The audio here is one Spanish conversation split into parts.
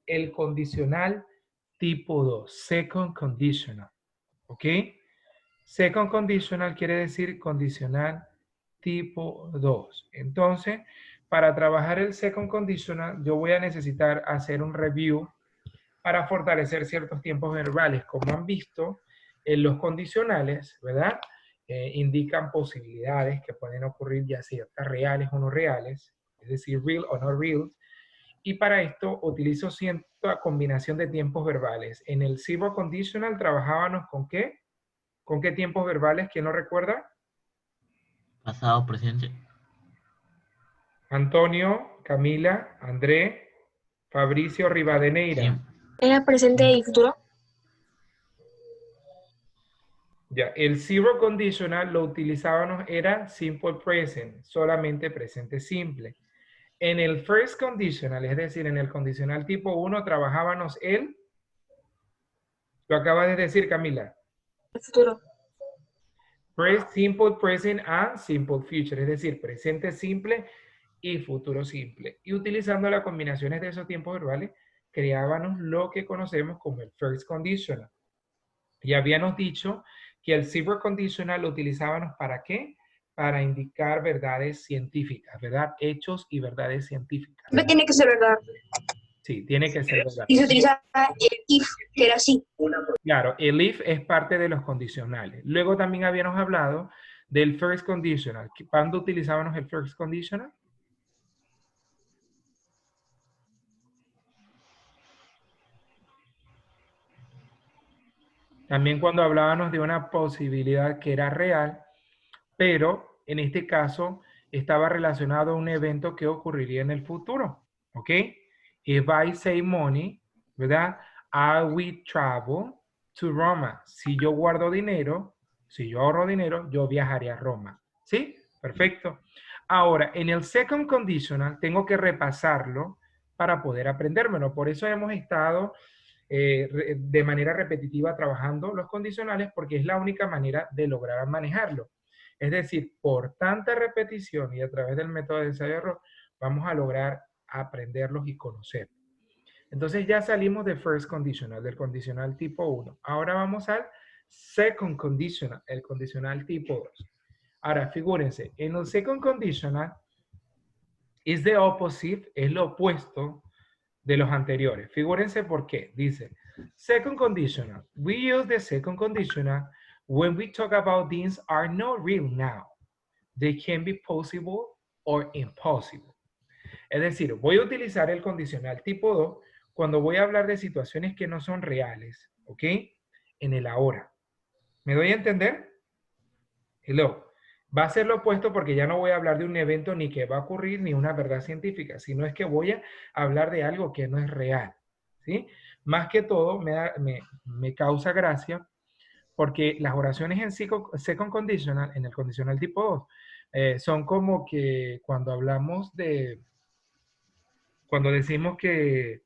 el condicional tipo 2, second conditional. ¿Ok? Second conditional quiere decir condicional tipo 2. Entonces, para trabajar el second conditional, yo voy a necesitar hacer un review para fortalecer ciertos tiempos verbales. Como han visto, los condicionales, ¿verdad? Indican posibilidades que pueden ocurrir ya ciertas reales o no reales, es decir, real o no real. Y para esto utilizo cierta combinación de tiempos verbales. En el zero conditional trabajábamos ¿con qué? ¿Con qué tiempos verbales? ¿Quién lo recuerda? Pasado, presente. Antonio, Camila, André, Fabricio, Rivadeneira. Tiempo. Era presente y futuro. Ya, el zero conditional lo utilizábamos era simple present, solamente presente simple. En el first conditional, es decir, en el condicional tipo 1, trabajábamos el, lo acaba de decir Camila, El futuro. simple present and simple future, es decir, presente simple y futuro simple. Y utilizando las combinaciones de esos tiempos verbales, creábamos lo que conocemos como el first conditional. Ya habíamos dicho que el zero conditional lo utilizábamos ¿para qué? Para indicar verdades científicas, ¿verdad? Hechos y verdades científicas. Siempre tiene que ser verdad. Sí, tiene que ser verdad. Y se utiliza el if, que era así. Claro, el if es parte de los condicionales. Luego también habíamos hablado del first conditional. ¿Cuándo utilizábamos el first conditional? También cuando hablábamos de una posibilidad que era real, pero en este caso estaba relacionado a un evento que ocurriría en el futuro. ¿Ok? If I say money, ¿verdad? I will travel to Roma. Si yo guardo dinero, si yo ahorro dinero, yo viajaré a Roma. ¿Sí? Perfecto. Ahora, en el second conditional tengo que repasarlo para poder aprendérmelo. Por eso hemos estado de manera repetitiva trabajando los condicionales porque es la única manera de lograr manejarlo. Es decir, por tanta repetición y a través del método de ensayo y error, vamos a lograr aprenderlos y conocer. Entonces ya salimos del first conditional, del condicional tipo 1. Ahora vamos al second conditional, el condicional tipo 2. Ahora, figúrense, en el second conditional is the opposite, es lo opuesto de los anteriores. Figúrense por qué. Dice, second conditional. We use the second conditional when we talk about things are not real now. They can be possible or impossible. Es decir, voy a utilizar el condicional tipo 2 cuando voy a hablar de situaciones que no son reales, ¿ok? En el ahora. ¿Me doy a entender? Hello. Va a ser lo opuesto porque ya no voy a hablar de un evento ni que va a ocurrir ni una verdad científica, sino es que voy a hablar de algo que no es real, ¿sí? Más que todo me causa gracia porque las oraciones en second conditional, en el condicional tipo 2, son como que cuando hablamos de, cuando decimos que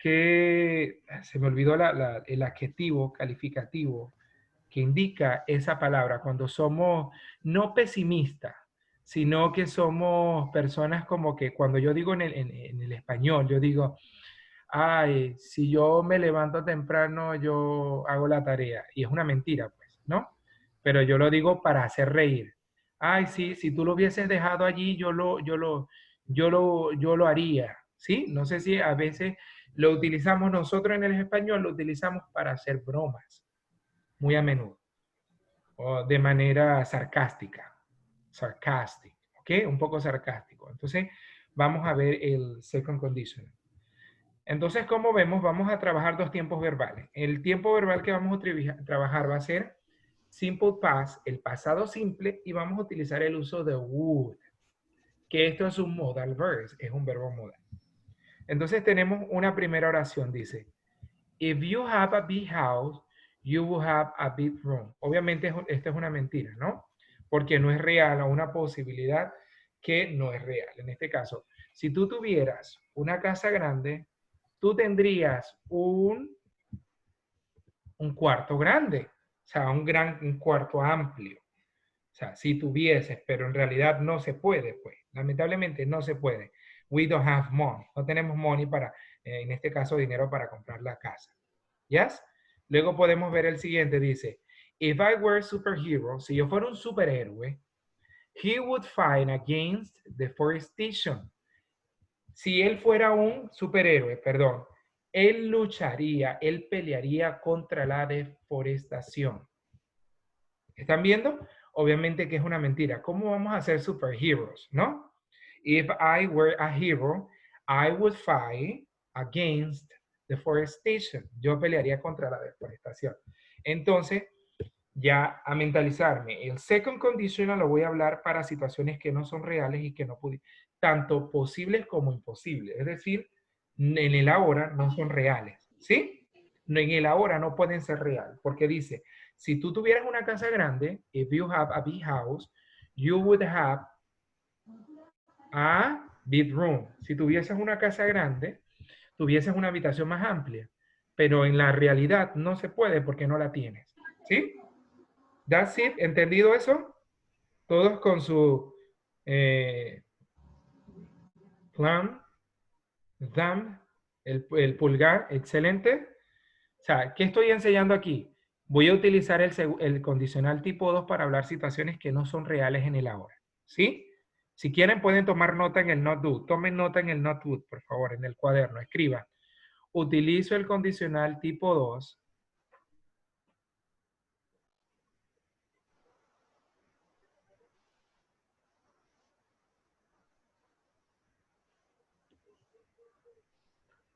se me olvidó el adjetivo calificativo que indica esa palabra, cuando somos no pesimistas, sino que somos personas como que cuando yo digo en el español, yo digo, ay, si yo me levanto temprano, yo hago la tarea. Y es una mentira, pues, ¿no? Pero yo lo digo para hacer reír. Ay, sí, si tú lo hubieses dejado allí, yo lo haría. ¿Sí? No sé si a veces lo utilizamos nosotros en el español, lo utilizamos para hacer bromas, muy a menudo, o de manera sarcástica. Sarcastic, ¿ok? Un poco sarcástico. Entonces, vamos a ver el second conditional. Entonces, como vemos, vamos a trabajar dos tiempos verbales. El tiempo verbal que vamos a trabajar va a ser simple past, el pasado simple, y vamos a utilizar el uso de would, que esto es un modal verb, es un verbo modal. Entonces tenemos una primera oración, dice, if you have a big house, you will have a big room. Obviamente esto es una mentira, ¿no? Porque no es real o una posibilidad que no es real. En este caso, si tú tuvieras una casa grande, tú tendrías un cuarto grande, o sea, un cuarto amplio. O sea, si tuvieses, pero en realidad no se puede, pues. Lamentablemente no se puede. We don't have money. No tenemos money para en este caso dinero para comprar la casa. ¿Yes? Luego podemos ver el siguiente, dice, if I were a superhero, si yo fuera un superhéroe, he would fight against deforestation. Si él fuera un superhéroe, perdón, él lucharía, él pelearía contra la deforestación. ¿Están viendo? Obviamente que es una mentira. ¿Cómo vamos a ser superheroes, no? If I were a hero, I would fight against deforestation. Yo pelearía contra la deforestación. Entonces, ya a mentalizarme. El second conditional lo voy a hablar para situaciones que no son reales y que no pueden, tanto posibles como imposibles. Es decir, en el ahora no son reales, ¿sí? No, en el ahora no pueden ser real, porque dice, si tú tuvieras una casa grande, if you have a big house, you would have a big room. Si tuvieses una casa grande, tuvieses una habitación más amplia, pero en la realidad no se puede porque no la tienes, ¿sí? That's it. ¿Entendido eso? Todos con su plan, thumb, el pulgar, excelente. O sea, ¿qué estoy enseñando aquí? Voy a utilizar el condicional tipo 2 para hablar situaciones que no son reales en el ahora. ¿Sí? Si quieren pueden tomar nota en el notebook. Tomen nota en el notebook, por favor, en el cuaderno. Escriban. Utilizo el condicional tipo 2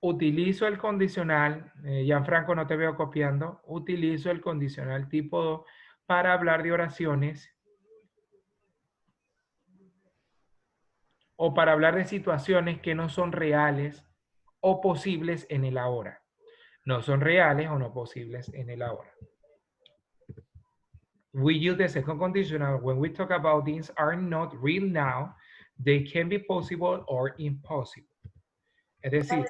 utilizo el condicional, Gianfranco, no te veo copiando, utilizo el condicional tipo 2 para hablar de oraciones o para hablar de situaciones que no son reales o posibles en el ahora. No son reales o no posibles en el ahora. We use the second conditional when we talk about things are not real now, they can be possible or impossible. Es decir,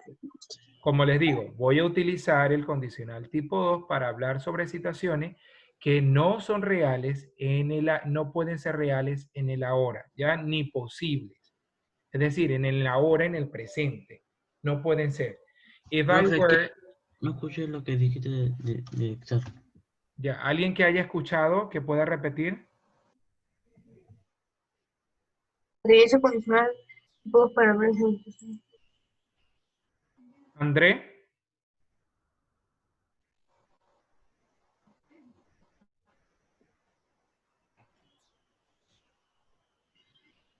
como les digo, voy a utilizar el condicional tipo 2 para hablar sobre situaciones que no son reales, no pueden ser reales en el ahora, ya ni posibles. Es decir, en el ahora, en el presente. No pueden ser. If I Profe, were, no escuché lo que dijiste de Excel. ya, alguien que haya escuchado, que pueda repetir. De ese condicional, dos para ver André,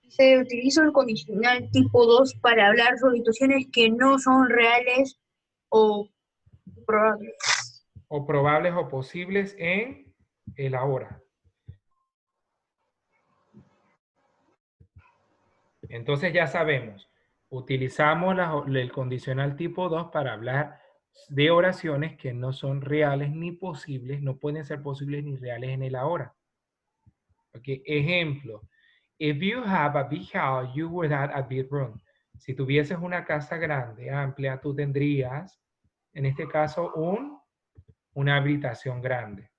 se utiliza el condicional tipo 2 para hablar sobre situaciones que no son reales o probables. o probables o posibles en el ahora. Entonces ya sabemos, utilizamos el condicional tipo 2 para hablar de oraciones que no son reales ni posibles, no pueden ser posibles ni reales en el ahora. Okay. Ejemplo, if you have a big house, you would have a big room. Si tuvieses una casa grande, amplia, tú tendrías, en este caso, una habitación grande.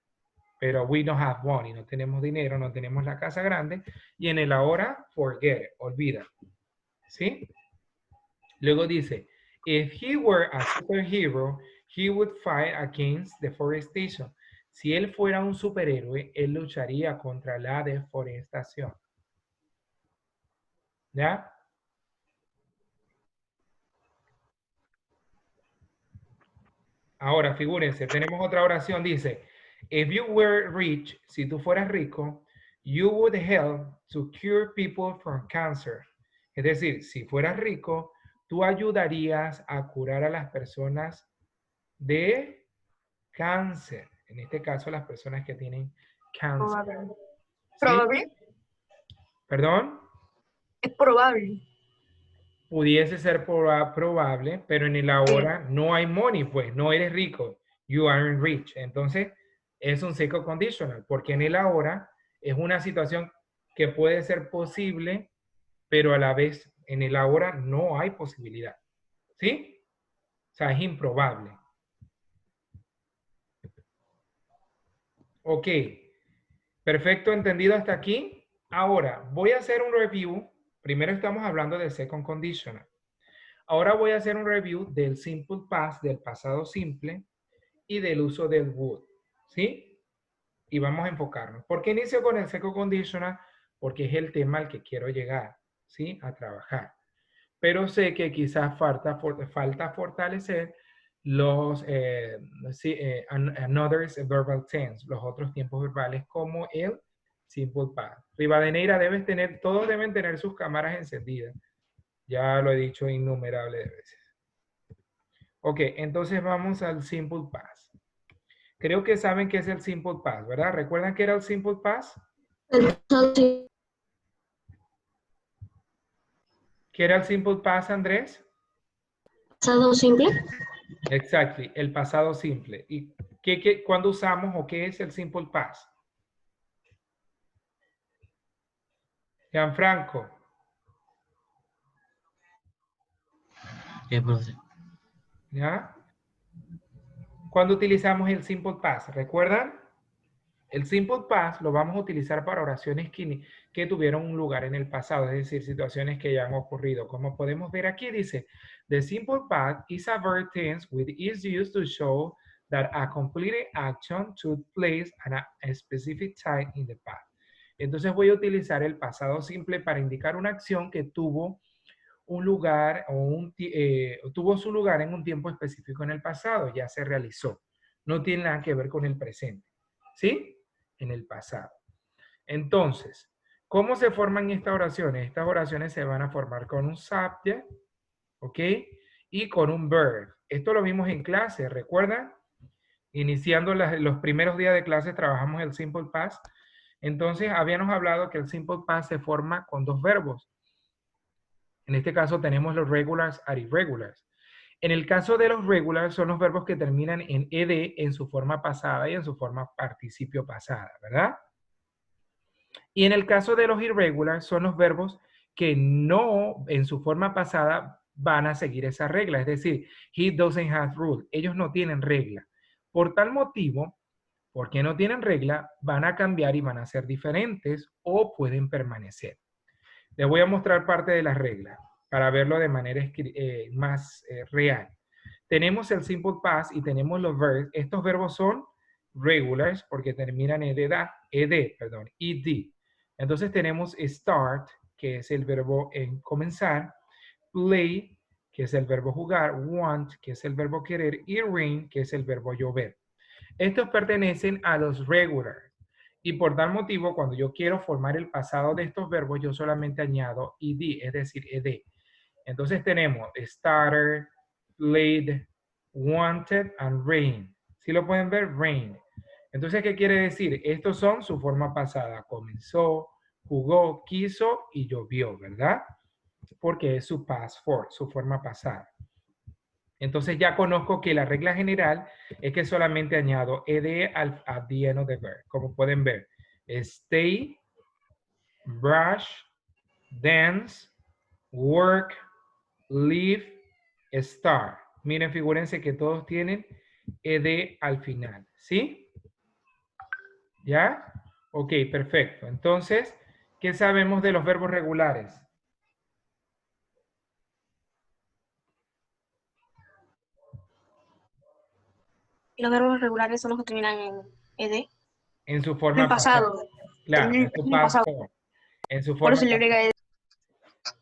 Pero we don't have money, no tenemos dinero, no tenemos la casa grande. Y en el ahora, forget it, olvida. ¿Sí? Luego dice, if he were a superhero, he would fight against deforestation. Si él fuera un superhéroe, él lucharía contra la deforestación. ¿Ya? Ahora, figúrense, tenemos otra oración, dice, if you were rich, si tú fueras rico, you would help to cure people from cancer. Es decir, si fueras rico, tú ayudarías a curar a las personas de cáncer. En este caso, las personas que tienen cáncer. Probable. ¿Sí? ¿Probable? ¿Perdón? Es probable. Pudiese ser probable, pero en el ahora no hay money, pues no eres rico. You aren't rich. Entonces, es un second conditional, porque en el ahora es una situación que puede ser posible, pero a la vez en el ahora no hay posibilidad. ¿Sí? O sea, es improbable. Ok. Perfecto, entendido hasta aquí. Ahora, voy a hacer un review. Primero estamos hablando del second conditional. Ahora voy a hacer un review del simple past, del pasado simple, y del uso del would, ¿sí? Y vamos a enfocarnos. ¿Por qué inicio con el second conditional? Porque es el tema al que quiero llegar, ¿sí? A trabajar. Pero sé que quizás falta fortalecer los another verbal tense, los otros tiempos verbales como el simple past. Rivadeneira, todos deben tener sus cámaras encendidas. Ya lo he dicho innumerables veces. Ok, entonces vamos al simple past. Creo que saben qué es el simple past, ¿verdad? ¿Recuerdan qué era el simple past? ¿Qué era el simple past, Andrés? Pasado simple. Exactly, el pasado simple. ¿Y cuándo usamos o qué es el simple past? Gianfranco. Profe. ¿Ya? ¿Cuándo utilizamos el simple past? ¿Recuerdan? El simple past lo vamos a utilizar para oraciones que tuvieron un lugar en el pasado, es decir, situaciones que ya han ocurrido. Como podemos ver aquí, dice, the simple past is a verb tense which is used to show that a completed action took place at a specific time in the past. Entonces voy a utilizar el pasado simple para indicar una acción que tuvo un lugar tuvo su lugar en un tiempo específico en el pasado, ya se realizó. No tiene nada que ver con el presente. ¿Sí? En el pasado. Entonces, ¿cómo se forman estas oraciones? Estas oraciones se van a formar con un subject, ¿ok? Y con un verb. Esto lo vimos en clase, ¿recuerdan? Iniciando los primeros días de clase trabajamos el simple past. Entonces, habíamos hablado que el simple past se forma con dos verbos. En este caso tenemos los regulars and irregulars. En el caso de los regulars son los verbos que terminan en ed en su forma pasada y en su forma participio pasada, ¿verdad? Y en el caso de los irregulars son los verbos que no en su forma pasada van a seguir esa regla. Es decir, he doesn't have rule. Ellos no tienen regla. Por tal motivo, porque no tienen regla, van a cambiar y van a ser diferentes o pueden permanecer. Les voy a mostrar parte de las reglas para verlo de manera más real. Tenemos el simple past y tenemos los verbs. Estos verbos son regulars porque terminan en ed. Entonces tenemos start, que es el verbo en comenzar, play, que es el verbo jugar, want, que es el verbo querer, y rain, que es el verbo llover. Estos pertenecen a los regulars. Y por tal motivo, cuando yo quiero formar el pasado de estos verbos, yo solamente añado ed, es decir, ed. Entonces tenemos started, played, wanted, and rain. ¿Sí lo pueden ver? Rain. Entonces, ¿qué quiere decir? Estos son su forma pasada. Comenzó, jugó, quiso y llovió, ¿verdad? Porque es su past form, su forma pasada. Entonces ya conozco que la regla general es que solamente añado ed at the end of the verb. Como pueden ver, stay, brush, dance, work, live, start. Miren, figúrense que todos tienen ed al final, ¿sí? ¿Ya? Ok, perfecto. Entonces, ¿qué sabemos de los verbos regulares? Los verbos regulares son los que terminan en ed. En su En forma el pasado. pasada. Claro, en su En el pasado. pasado. En su Por forma eso le agrega ed.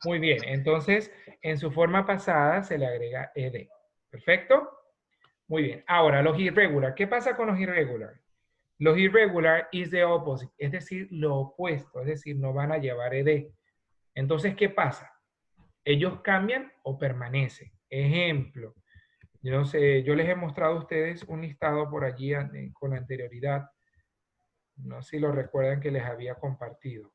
Muy bien, entonces en su forma pasada se le agrega ed. ¿Perfecto? Muy bien. Ahora, los irregular. ¿Qué pasa con los irregular? Los irregular is the opposite, es decir, lo opuesto, es decir, no van a llevar ed. Entonces, ¿qué pasa? Ellos cambian o permanecen. Ejemplo, yo no sé, yo les he mostrado a ustedes un listado por allí con anterioridad. No sé si lo recuerdan que les había compartido.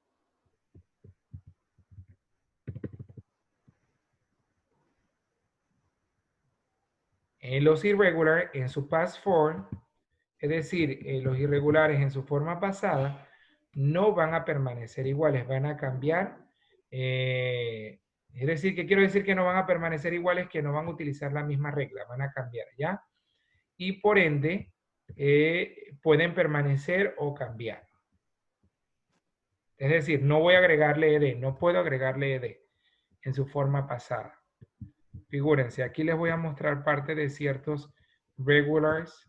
Los irregular en su past form, es decir, los irregulares en su forma pasada, no van a permanecer iguales, van a cambiar. Es decir, ¿qué quiero decir que no van a permanecer iguales? Que no van a utilizar la misma regla, van a cambiar, ¿ya? Y por ende, pueden permanecer o cambiar. Es decir, no voy a agregarle ed, no puedo agregarle ed en su forma pasada. Figúrense, aquí les voy a mostrar parte de ciertos regulars.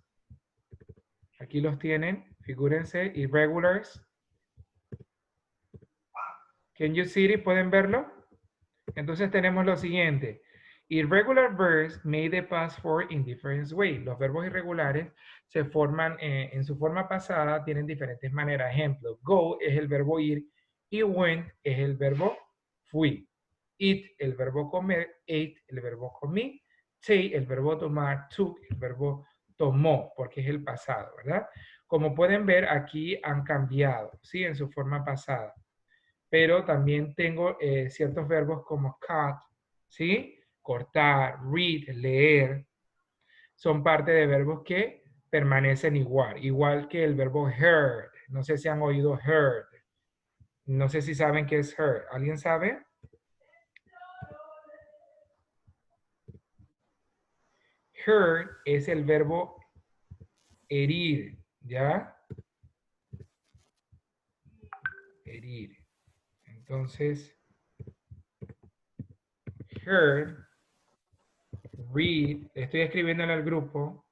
Aquí los tienen, figúrense, irregulars. Can you see it? ¿Pueden verlo? Entonces tenemos lo siguiente. Irregular verbs may the past form in different ways. Los verbos irregulares se forman en su forma pasada, tienen diferentes maneras. Ejemplo, go es el verbo ir y went es el verbo fui. Eat, el verbo comer, ate, el verbo comí, take, el verbo tomar, took, el verbo tomó, porque es el pasado, ¿verdad? Como pueden ver, aquí han cambiado, ¿sí? En su forma pasada. Pero también tengo ciertos verbos como cut, ¿sí? Cortar, read, leer. Son parte de verbos que permanecen igual que el verbo heard. No sé si han oído heard. No sé si saben qué es heard. ¿Alguien sabe? Heard es el verbo herir, ¿ya? Herir. Entonces, heard, read, estoy escribiendo en el grupo,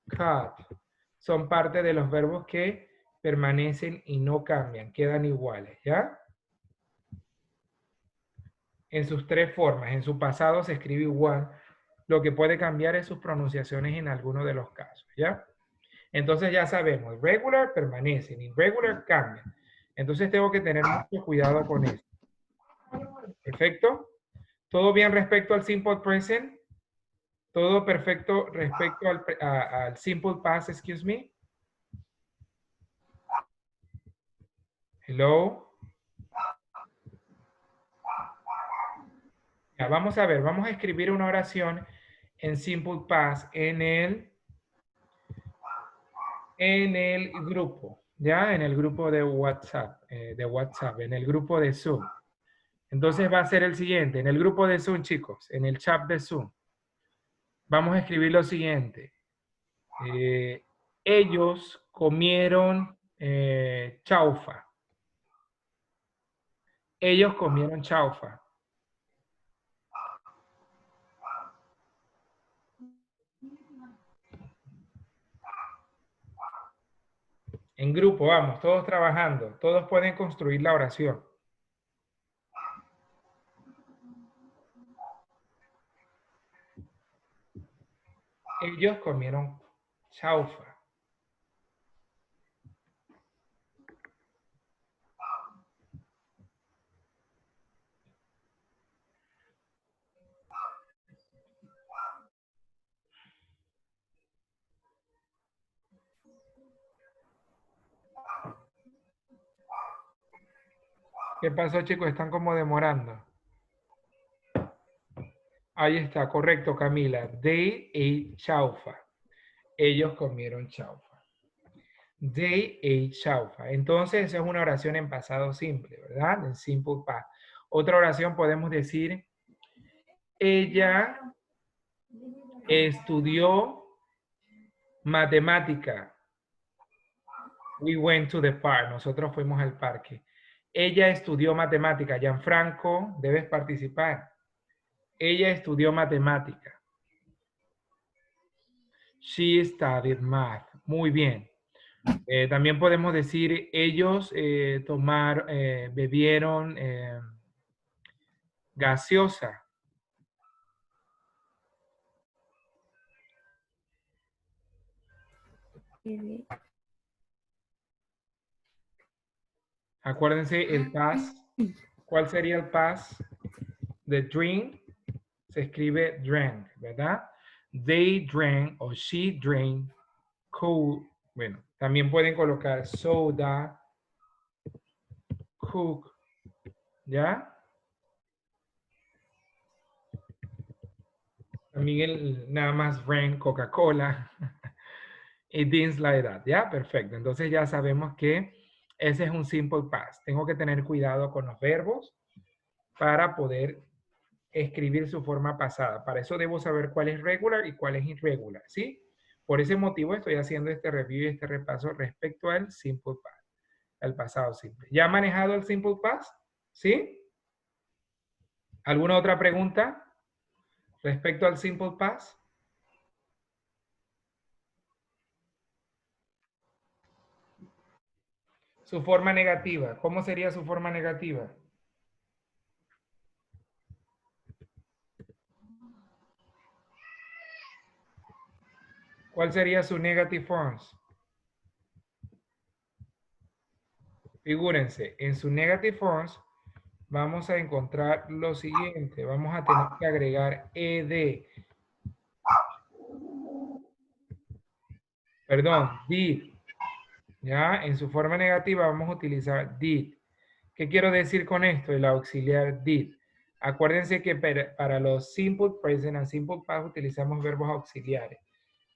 cut, son parte de los verbos que permanecen y no cambian, quedan iguales, ¿ya? En sus tres formas, en su pasado se escribe igual, lo que puede cambiar es sus pronunciaciones en algunos de los casos, ¿ya? Entonces ya sabemos, regular permanecen, irregular cambian. Entonces tengo que tener mucho cuidado con esto. ¿Perfecto? ¿Todo bien respecto al simple present? ¿Todo perfecto respecto al simple past, excuse me? Hello. Ya, vamos a ver, vamos a escribir una oración en simple past en el grupo, ¿ya? En el grupo de WhatsApp, en el grupo de Zoom. Entonces va a ser el siguiente, en el grupo de Zoom, chicos, en el chat de Zoom. Vamos a escribir lo siguiente. Ellos comieron chaufa. Ellos comieron chaufa. En grupo, vamos, todos trabajando. Todos pueden construir la oración. Ellos comieron chaufa. ¿Qué pasó, chicos? Están como demorando. Ahí está, correcto, Camila. They ate chaufa. Ellos comieron chaufa. They ate chaufa. Entonces, esa es una oración en pasado simple, ¿verdad? En simple past. Otra oración podemos decir, ella estudió matemática. We went to the park. Nosotros fuimos al parque. Ella estudió matemática. Gianfranco, debes participar. Ella estudió matemática. She studied math. Muy bien. También podemos decir, ellos bebieron gaseosa. Acuérdense el past. ¿Cuál sería el past? The drink se escribe drank, ¿verdad? They drank o she drank cold. Bueno, también pueden colocar soda, cook, ¿ya? También nada más drank Coca-Cola. Y things like that, ¿ya? Perfecto. Entonces ya sabemos que ese es un simple past. Tengo que tener cuidado con los verbos para poder escribir su forma pasada. Para eso debo saber cuál es regular y cuál es irregular, ¿sí? Por ese motivo estoy haciendo este review y este repaso respecto al simple past, al pasado simple. ¿Ya ha manejado el simple past? ¿Sí? ¿Alguna otra pregunta? Respecto al simple past. Su forma negativa. ¿Cómo sería su forma negativa? ¿Cuál sería su negative forms? Figúrense, en su negative forms vamos a encontrar lo siguiente. Vamos a tener que agregar ed. Perdón, did. ¿Ya? En su forma negativa vamos a utilizar did. ¿Qué quiero decir con esto? El auxiliar did. Acuérdense que para los simple present and simple past utilizamos verbos auxiliares.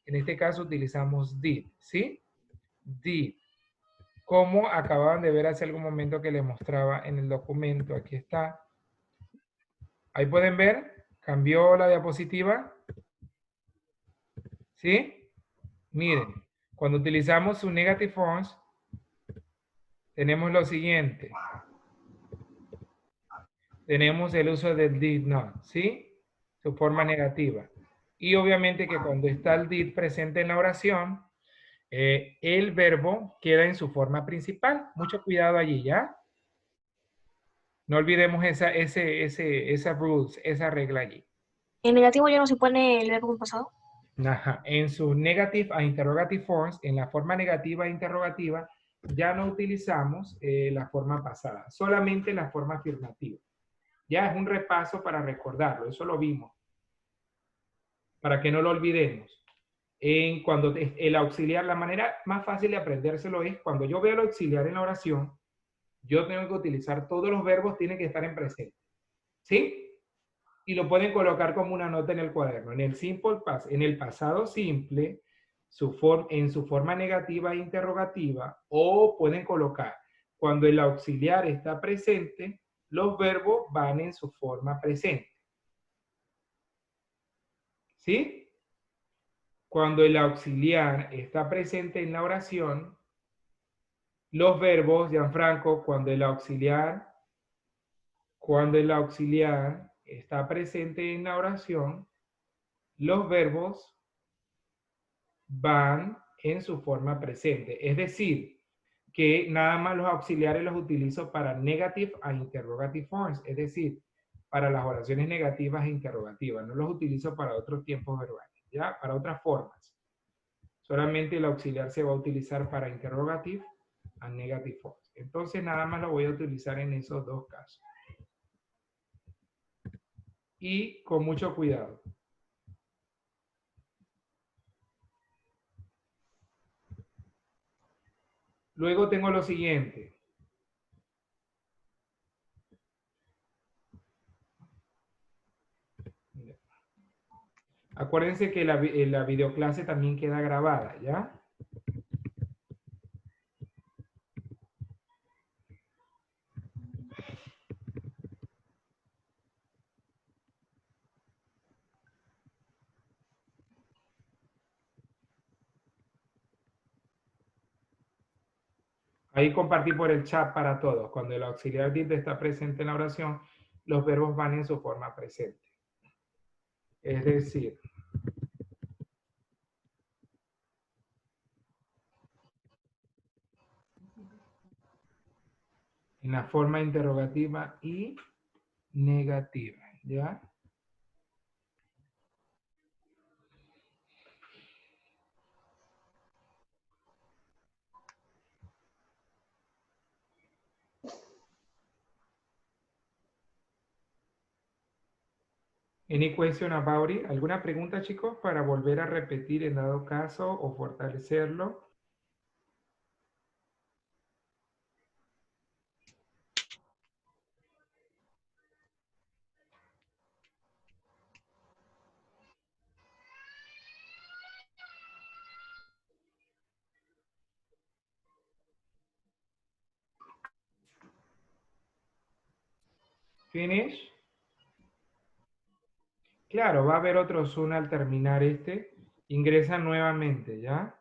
En este caso utilizamos did, ¿sí? Did. Como acababan de ver hace algún momento que les mostraba en el documento. Aquí está. Ahí pueden ver. Cambió la diapositiva. ¿Sí? Miren. Cuando utilizamos su negative forms, tenemos lo siguiente. Tenemos el uso del did not, ¿sí? Su forma negativa. Y obviamente que cuando está el did presente en la oración, el verbo queda en su forma principal. Mucho cuidado allí, ¿ya? No olvidemos esa rules, esa regla allí. En negativo ya no se pone el verbo en pasado. Ajá. En su negative a interrogative forms, en la forma negativa e interrogativa, ya no utilizamos la forma pasada, solamente la forma afirmativa. Ya es un repaso para recordarlo, eso lo vimos, para que no lo olvidemos. Cuando el auxiliar, la manera más fácil de aprendérselo es cuando yo veo el auxiliar en la oración, yo tengo que utilizar todos los verbos, tienen que estar en presente. ¿Sí? Y lo pueden colocar como una nota en el cuaderno. En el simple past, en el pasado simple, en su forma negativa e interrogativa, o pueden colocar cuando el auxiliar está presente, los verbos van en su forma presente. ¿Sí? Cuando el auxiliar está presente en la oración, los verbos, Gianfranco, cuando el auxiliar está presente en la oración, los verbos van en su forma presente. Es decir, que nada más los auxiliares los utilizo para negative a interrogative forms, es decir, para las oraciones negativas e interrogativas. No los utilizo para otros tiempos verbales, ¿ya? Para otras formas. Solamente el auxiliar se va a utilizar para interrogative a negative forms. Entonces nada más lo voy a utilizar en esos dos casos. Y con mucho cuidado. Luego tengo lo siguiente. Acuérdense que la videoclase también queda grabada, ¿ya? Ahí compartí por el chat para todos. Cuando el auxiliar did está presente en la oración, los verbos van en su forma presente. Es decir, en la forma interrogativa y negativa, ¿ya? Any question about it? ¿Alguna pregunta, chicos, para volver a repetir en dado caso o fortalecerlo? Finish. Claro, va a haber otro Zoom al terminar este. Ingresa nuevamente, ¿ya?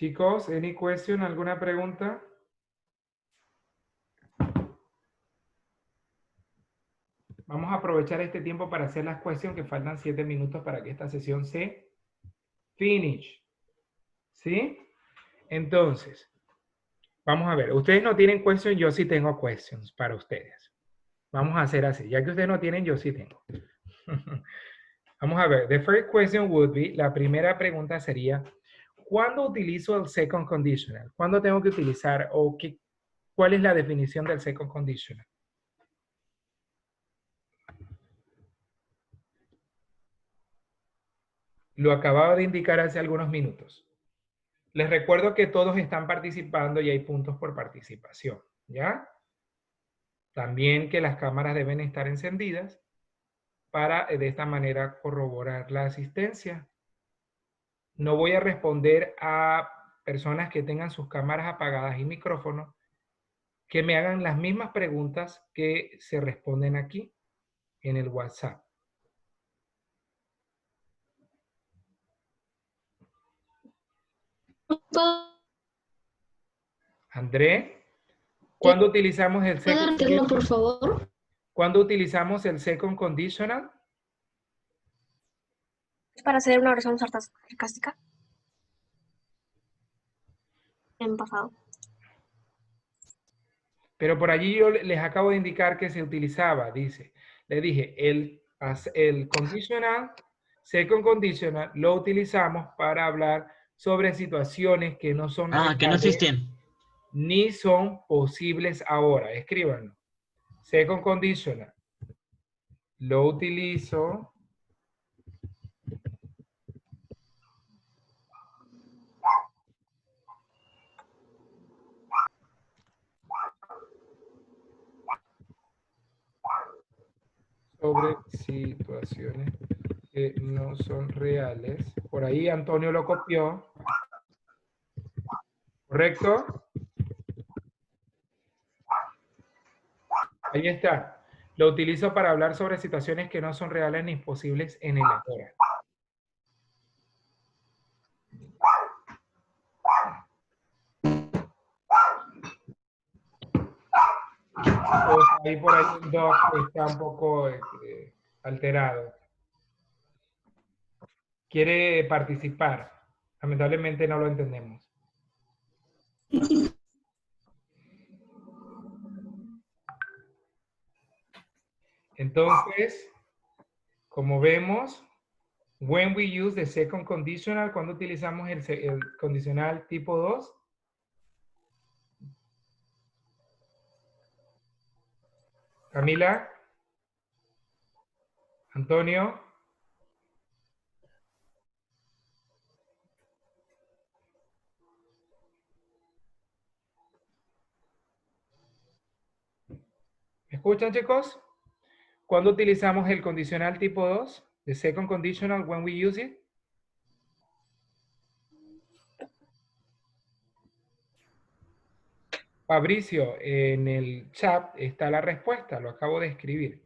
Chicos, any question, alguna pregunta? Vamos a aprovechar este tiempo para hacer las questions, que faltan 7 minutos para que esta sesión se finish. ¿Sí? Entonces, vamos a ver. Ustedes no tienen questions, yo sí tengo questions para ustedes. Vamos a hacer así. Ya que ustedes no tienen, yo sí tengo. Vamos a ver. The first question would be, la primera pregunta sería, ¿cuándo utilizo el second conditional? ¿Cuándo tengo que utilizar o cuál es la definición del second conditional? Lo acababa de indicar hace algunos minutos. Les recuerdo que todos están participando y hay puntos por participación, ¿ya? También que las cámaras deben estar encendidas para de esta manera corroborar la asistencia. No voy a responder a personas que tengan sus cámaras apagadas y micrófonos que me hagan las mismas preguntas que se responden aquí en el WhatsApp. André, ¿cuándo utilizamos el ¿Puedo second repetirlo, por conditional? favor? ¿Cuándo utilizamos el second conditional? Es para hacer una oración sarcástica. En pasado. Pero por allí yo les acabo de indicar que se utilizaba, dice. Le dije, el conditional, second conditional, lo utilizamos para hablar sobre situaciones que no son que no reales existen. ni son posibles ahora. Escríbanlo. Second conditional. Lo utilizo sobre situaciones que no son reales. Por ahí Antonio lo copió. ¿Correcto? Ahí está. Lo utilizo para hablar sobre situaciones que no son reales ni posibles en el ahora. Pues ahí por ahí el doc está un poco alterado. Quiere participar. Lamentablemente no lo entendemos. Entonces, como vemos, when we use the second conditional, cuando utilizamos el condicional tipo 2, Camila, Antonio, ¿me escuchan, chicos? ¿Cuándo utilizamos el condicional tipo 2? The second conditional, when we use it. Fabricio, en el chat está la respuesta, lo acabo de escribir.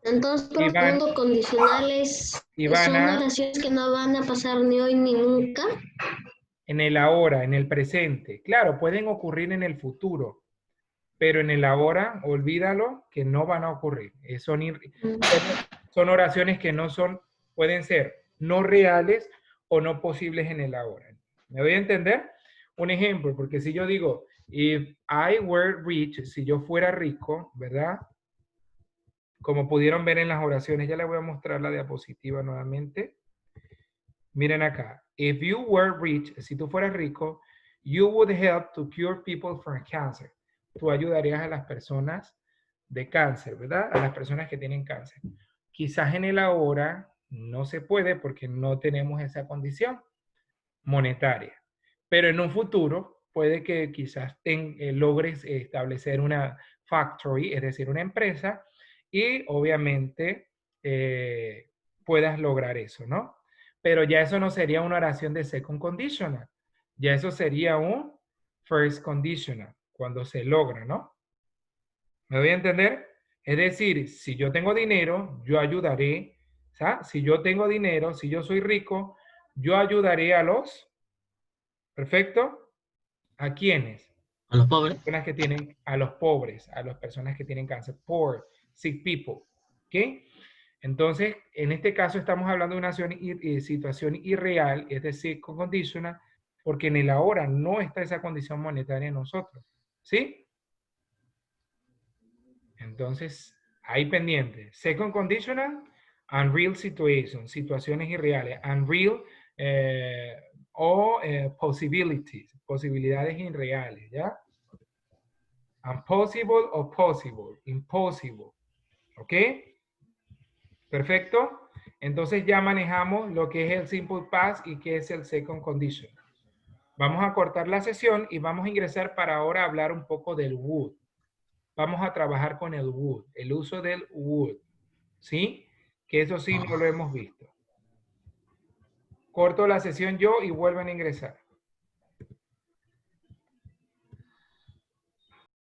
Entonces, por Iván- segundo condicionales Ivana, son oraciones que no van a pasar ni hoy ni nunca. en el ahora, en el presente. Claro, pueden ocurrir en el futuro, pero en el ahora, olvídalo, que no van a ocurrir. Son oraciones que no son, pueden ser no reales o no posibles en el ahora. ¿Me voy a entender? Un ejemplo, porque si yo digo, if I were rich, si yo fuera rico, ¿verdad? Como pudieron ver en las oraciones, ya les voy a mostrar la diapositiva nuevamente. Miren acá. If you were rich, si tú fueras rico, you would help to cure people from cancer. Tú ayudarías a las personas de cáncer, ¿verdad? A las personas que tienen cáncer. Quizás en el ahora no se puede porque no tenemos esa condición monetaria. Pero en un futuro puede que quizás logres establecer una factory, es decir, una empresa, y obviamente puedas lograr eso, ¿no? Pero ya eso no sería una oración de second conditional. Ya eso sería un first conditional, cuando se logra, ¿no? ¿Me voy a entender? Es decir, si yo tengo dinero, yo ayudaré ¿sabes? Si yo tengo dinero, si yo soy rico, yo ayudaré a los, ¿perfecto? ¿A quiénes? A los pobres. Personas que tienen, a los pobres, a las personas que tienen cáncer, poor, sick people, ¿ok? Entonces, en este caso estamos hablando de una situación irreal, es decir, conditional, porque en el ahora no está esa condición monetaria en nosotros, ¿sí? Entonces, ahí pendiente. Second conditional, unreal situation, situaciones irreales, unreal possibilities, posibilidades irreales, ¿ya? Impossible o possible, impossible, ¿ok? Perfecto. Entonces ya manejamos lo que es el simple past y qué es el second condition. Vamos a cortar la sesión y vamos a ingresar para ahora hablar un poco del would. Vamos a trabajar con el would, el uso del would, ¿sí? Que eso sí no lo hemos visto. Corto la sesión yo y vuelven a ingresar.